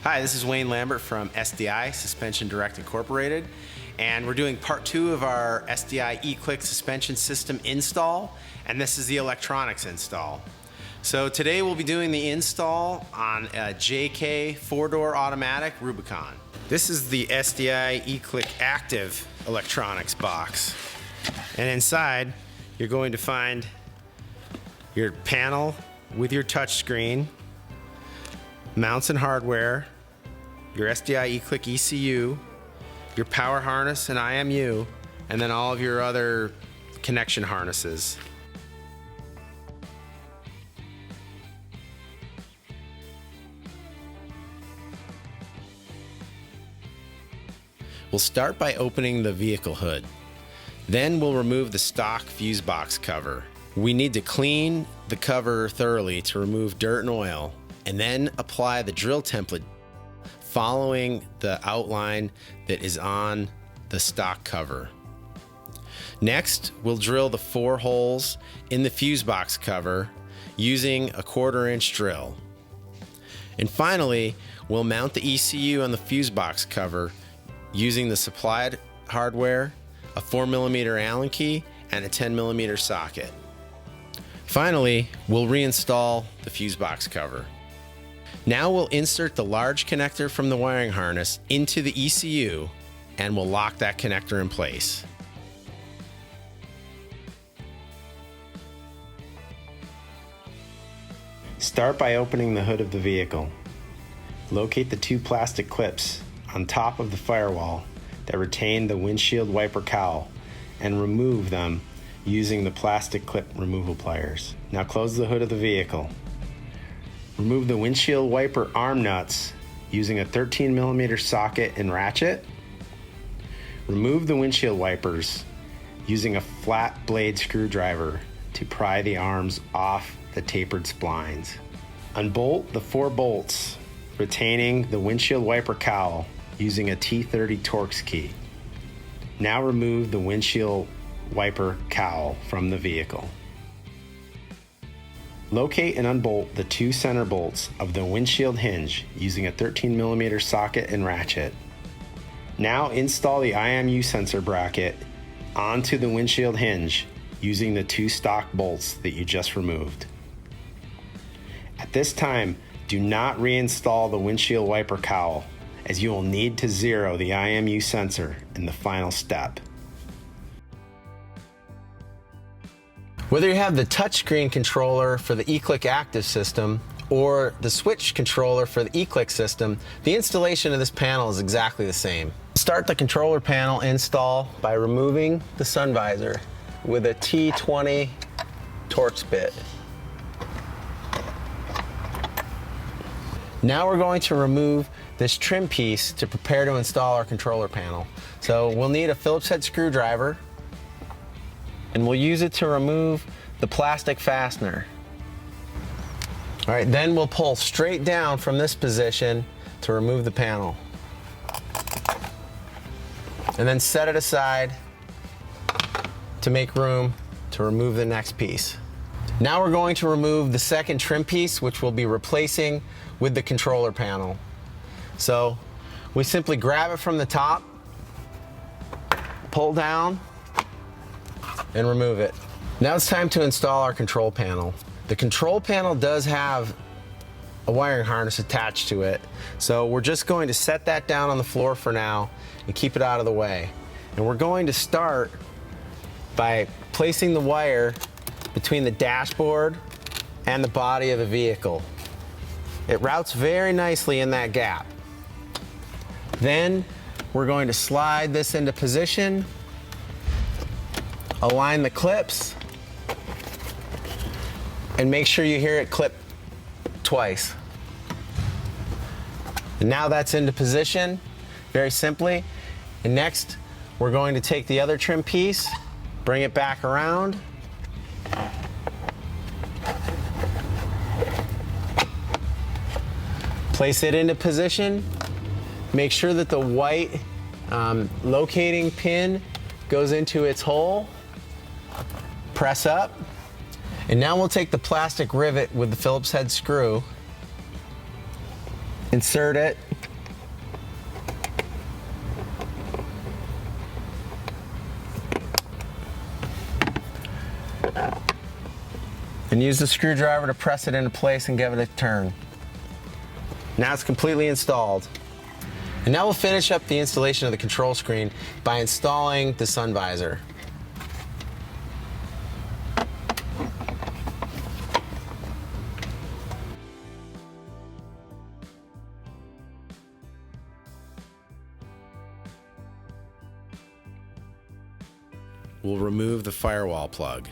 Hi, this is Wayne Lambert from SDI Suspension Direct Incorporated, and we're doing part 2 of our SDI E-CLIK suspension system install, and this is the electronics install. So today we'll be doing the install on a JK 4-door automatic Rubicon. This is the SDI E-CLIK Active electronics box, and inside you're going to find your panel with your touchscreen, mounts and hardware, your SDI E-CLIK ECU, your power harness and IMU, and then all of your other connection harnesses. We'll start by opening the vehicle hood. Then we'll remove the stock fuse box cover. We need to clean the cover thoroughly to remove dirt and oil, and then apply the drill template following the outline that is on the stock cover. Next, we'll drill the 4 holes in the fuse box cover using a 1/4-inch drill. And finally, we'll mount the ECU on the fuse box cover using the supplied hardware, a 4mm Allen key, and a 10mm socket. Finally, we'll reinstall the fuse box cover. Now we'll insert the large connector from the wiring harness into the ECU, and we'll lock that connector in place. Start by opening the hood of the vehicle. Locate the 2 plastic clips on top of the firewall that retain the windshield wiper cowl and remove them using the plastic clip removal pliers. Now close the hood of the vehicle. Remove the windshield wiper arm nuts using a 13mm socket and ratchet. Remove the windshield wipers using a flat blade screwdriver to pry the arms off the tapered splines. Unbolt the 4 bolts retaining the windshield wiper cowl using a T30 Torx key. Now remove the windshield wiper cowl from the vehicle. Locate and unbolt the 2 center bolts of the windshield hinge using a 13mm socket and ratchet. Now install the IMU sensor bracket onto the windshield hinge using the 2 stock bolts that you just removed. At this time, do not reinstall the windshield wiper cowl, as you will need to zero the IMU sensor in the final step. Whether you have the touchscreen controller for the E-CLIK Active system or the switch controller for the E-CLIK system, the installation of this panel is exactly the same. Start the controller panel install by removing the sun visor with a T20 Torx bit. Now we're going to remove this trim piece to prepare to install our controller panel. So we'll need a Phillips head screwdriver, and we'll use it to remove the plastic fastener. All right, then we'll pull straight down from this position to remove the panel. And then set it aside to make room to remove the next piece. Now we're going to remove the second trim piece, which we'll be replacing with the controller panel. So we simply grab it from the top, pull down, and remove it. Now it's time to install our control panel. The control panel does have a wiring harness attached to it, so we're just going to set that down on the floor for now and keep it out of the way. And we're going to start by placing the wire between the dashboard and the body of the vehicle. It routes very nicely in that gap. Then we're going to slide this into position, align the clips, and make sure you hear it clip twice. And now that's into position, very simply. And next, we're going to take the other trim piece, bring it back around, place it into position, make sure that the white locating pin goes into its hole, press up, and now we'll take the plastic rivet with the Phillips head screw, insert it and use the screwdriver to press it into place and give it a turn. Now it's completely installed. And now we'll finish up the installation of the control screen by installing the sun visor. We'll remove the firewall plug.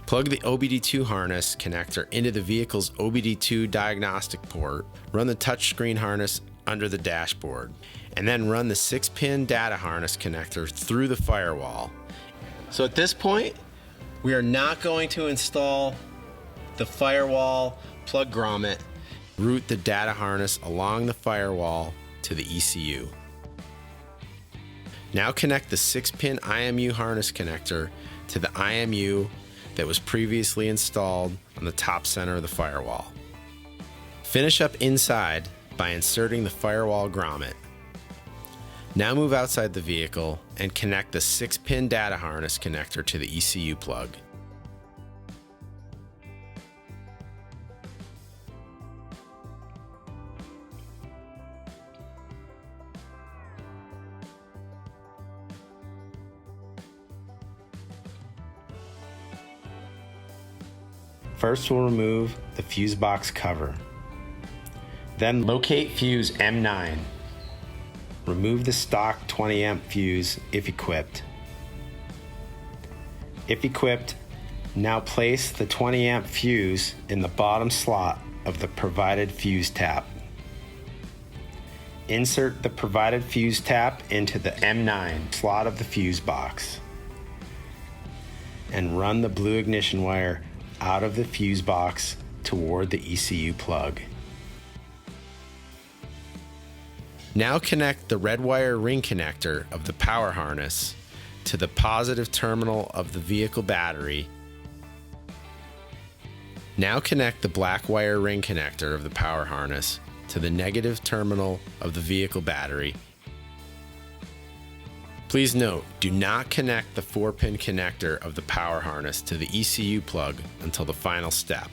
Plug the OBD2 harness connector into the vehicle's OBD2 diagnostic port, run the touchscreen harness under the dashboard, and then run the 6-pin data harness connector through the firewall. So at this point, we are not going to install the firewall plug grommet. Route the data harness along the firewall to the ECU. Now connect the 6-pin IMU harness connector to the IMU that was previously installed on the top center of the firewall. Finish up inside by inserting the firewall grommet. Now move outside the vehicle and connect the 6-pin data harness connector to the ECU plug. First, we'll remove the fuse box cover. Then locate fuse M9. Remove the stock 20 amp fuse if equipped. If equipped, now place the 20 amp fuse in the bottom slot of the provided fuse tap. Insert the provided fuse tap into the M9 slot of the fuse box and run the blue ignition wire out of the fuse box toward the ECU plug. Now connect the red wire ring connector of the power harness to the positive terminal of the vehicle battery. Now connect the black wire ring connector of the power harness to the negative terminal of the vehicle battery. Please note, do not connect the 4-pin connector of the power harness to the ECU plug until the final step.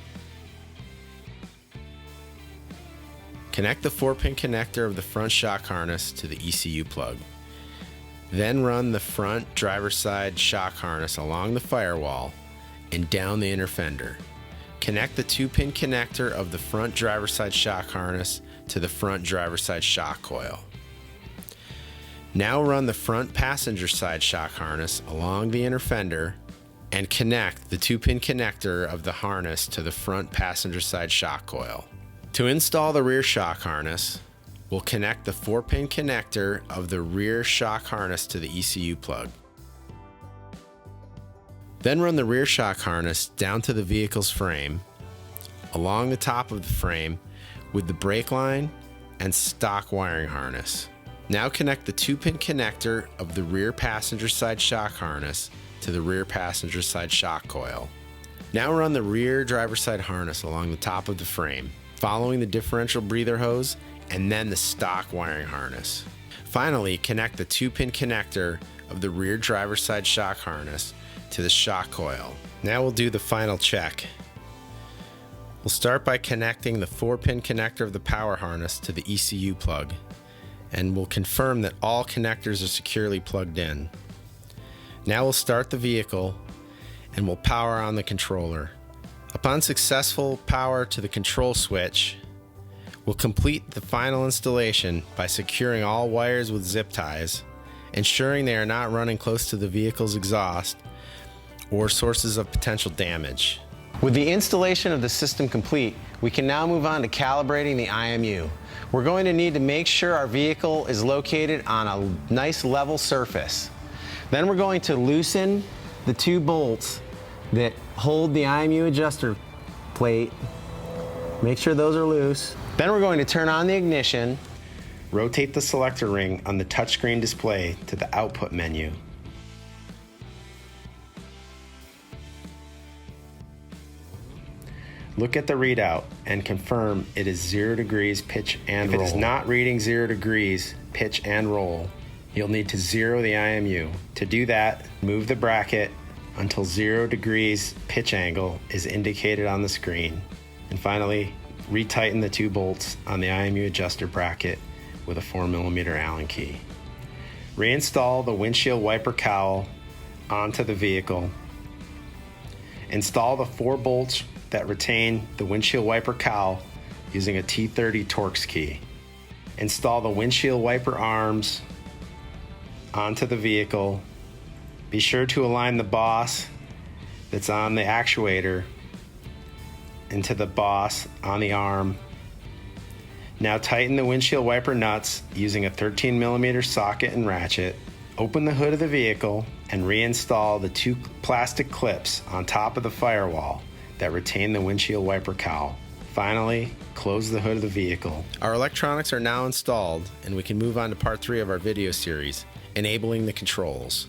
Connect the 4-pin connector of the front shock harness to the ECU plug. Then run the front driver's side shock harness along the firewall and down the inner fender. Connect the 2-pin connector of the front driver's side shock harness to the front driver's side shock coil. Now run the front passenger side shock harness along the inner fender and connect the 2-pin connector of the harness to the front passenger side shock coil. To install the rear shock harness, we'll connect the 4-pin connector of the rear shock harness to the ECU plug. Then run the rear shock harness down to the vehicle's frame, along the top of the frame with the brake line and stock wiring harness. Now connect the 2-pin connector of the rear passenger side shock harness to the rear passenger side shock coil. Now run the rear driver's side harness along the top of the frame, following the differential breather hose and then the stock wiring harness. Finally, connect the 2-pin connector of the rear driver's side shock harness to the shock coil. Now we'll do the final check. We'll start by connecting the 4-pin connector of the power harness to the ECU plug, and we'll confirm that all connectors are securely plugged in. Now we'll start the vehicle and we'll power on the controller. Upon successful power to the control switch, we'll complete the final installation by securing all wires with zip ties, ensuring they are not running close to the vehicle's exhaust or sources of potential damage. With the installation of the system complete, we can now move on to calibrating the IMU. We're going to need to make sure our vehicle is located on a nice level surface. Then we're going to loosen the 2 bolts that hold the IMU adjuster plate. Make sure those are loose. Then we're going to turn on the ignition. Rotate the selector ring on the touchscreen display to the output menu. Look at the readout and confirm it is 0 degrees pitch and roll. If it is not reading 0 degrees pitch and roll, you'll need to zero the IMU. To do that, move the bracket until 0 degrees pitch angle is indicated on the screen. And finally, retighten the 2 bolts on the IMU adjuster bracket with a 4mm Allen key. Reinstall the windshield wiper cowl onto the vehicle. Install the 4 bolts that retain the windshield wiper cowl using a T30 Torx key. Install the windshield wiper arms onto the vehicle. Be sure to align the boss that's on the actuator into the boss on the arm. Now tighten the windshield wiper nuts using a 13mm socket and ratchet. Open the hood of the vehicle and reinstall the 2 plastic clips on top of the firewall that retain the windshield wiper cowl. Finally, close the hood of the vehicle. Our electronics are now installed, and we can move on to part 3 of our video series, enabling the controls.